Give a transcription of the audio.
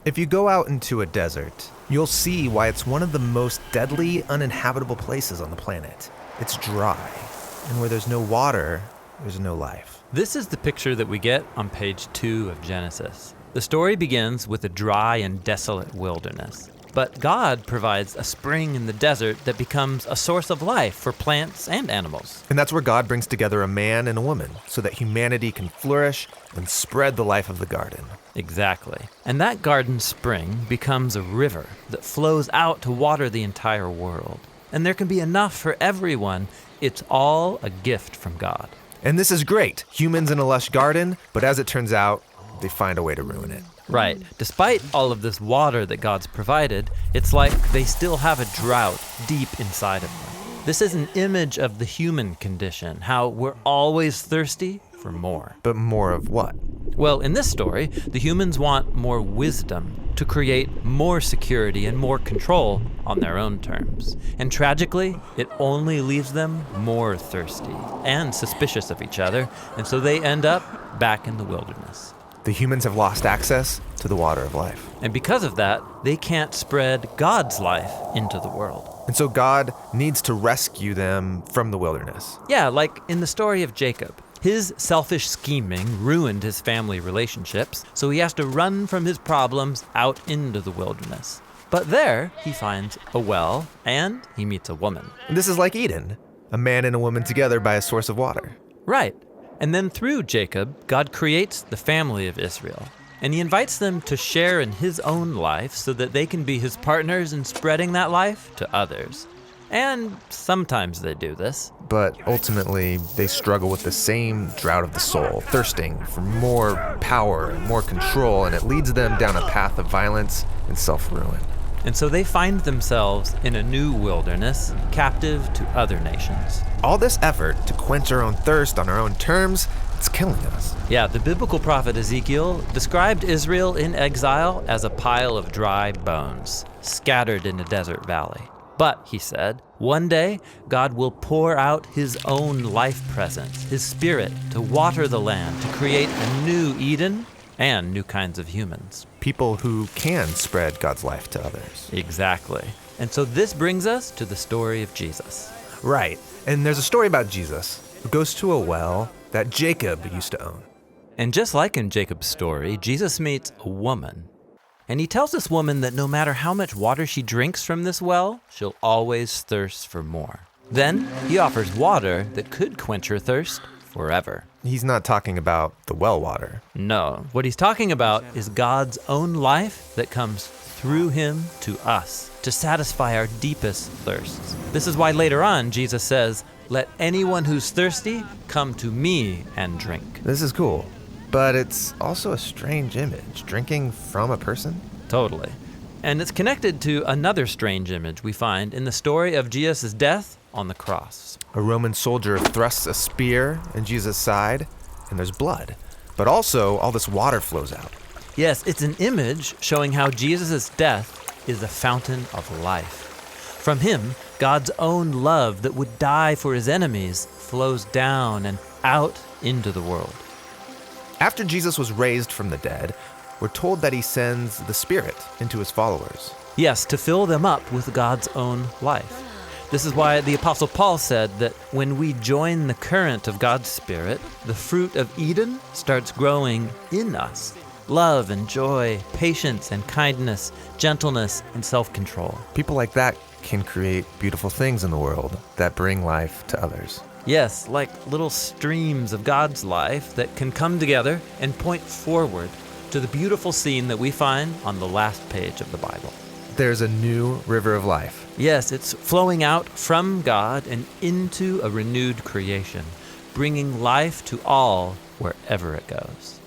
If you go out into a desert, you'll see why it's one of the most deadly, uninhabitable places on the planet. It's dry, and where there's no water, there's no life. This is the picture that we get on page 2 of Genesis. The story begins with a dry and desolate wilderness. But God provides a spring in the desert that becomes a source of life for plants and animals. And that's where God brings together a man and a woman so that humanity can flourish and spread the life of the garden. Exactly. And that garden spring becomes a river that flows out to water the entire world. And there can be enough for everyone. It's all a gift from God. And this is great. Humans in a lush garden, but as it turns out, they find a way to ruin it. Right. Despite all of this water that God's provided, it's like they still have a drought deep inside of them. This is an image of the human condition, how we're always thirsty for more. But more of what? Well, in this story, the humans want more wisdom to create more security and more control on their own terms. And tragically, it only leaves them more thirsty and suspicious of each other, and so they end up back in the wilderness. The humans have lost access to the water of life. And because of that, they can't spread God's life into the world. And so God needs to rescue them from the wilderness. Yeah, like in the story of Jacob. His selfish scheming ruined his family relationships, so he has to run from his problems out into the wilderness. But there, he finds a well, and he meets a woman. And this is like Eden, a man and a woman together by a source of water. Right. And then through Jacob, God creates the family of Israel. And he invites them to share in his own life so that they can be his partners in spreading that life to others. And sometimes they do this. But ultimately, they struggle with the same drought of the soul, thirsting for more power and more control, and it leads them down a path of violence and self-ruin. And so they find themselves in a new wilderness, captive to other nations. All this effort to quench our own thirst on our own terms, it's killing us. Yeah, the biblical prophet Ezekiel described Israel in exile as a pile of dry bones, scattered in a desert valley. But, he said, one day God will pour out his own life presence, his spirit, to water the land, to create a new Eden and new kinds of humans. People who can spread God's life to others. Exactly. And so this brings us to the story of Jesus. Right. And there's a story about Jesus who goes to a well that Jacob used to own. And just like in Jacob's story, Jesus meets a woman. And he tells this woman that no matter how much water she drinks from this well, she'll always thirst for more. Then he offers water that could quench her thirst forever. He's not talking about the well water. No, what he's talking about is God's own life that comes through him to us to satisfy our deepest thirsts. This is why later on Jesus says, "Let anyone who's thirsty come to me and drink." This is cool, but it's also a strange image, drinking from a person. Totally. And it's connected to another strange image we find in the story of Jesus' death on the cross. A Roman soldier thrusts a spear in Jesus' side, and there's blood. But also, all this water flows out. Yes, it's an image showing how Jesus' death is a fountain of life. From him, God's own love that would die for his enemies flows down and out into the world. After Jesus was raised from the dead, we're told that he sends the Spirit into his followers. Yes, to fill them up with God's own life. This is why the Apostle Paul said that when we join the current of God's Spirit, the fruit of Eden starts growing in us. Love and joy, patience and kindness, gentleness and self-control. People like that can create beautiful things in the world that bring life to others. Yes, like little streams of God's life that can come together and point forward to the beautiful scene that we find on the last page of the Bible. There's a new river of life. Yes, it's flowing out from God and into a renewed creation, bringing life to all wherever it goes.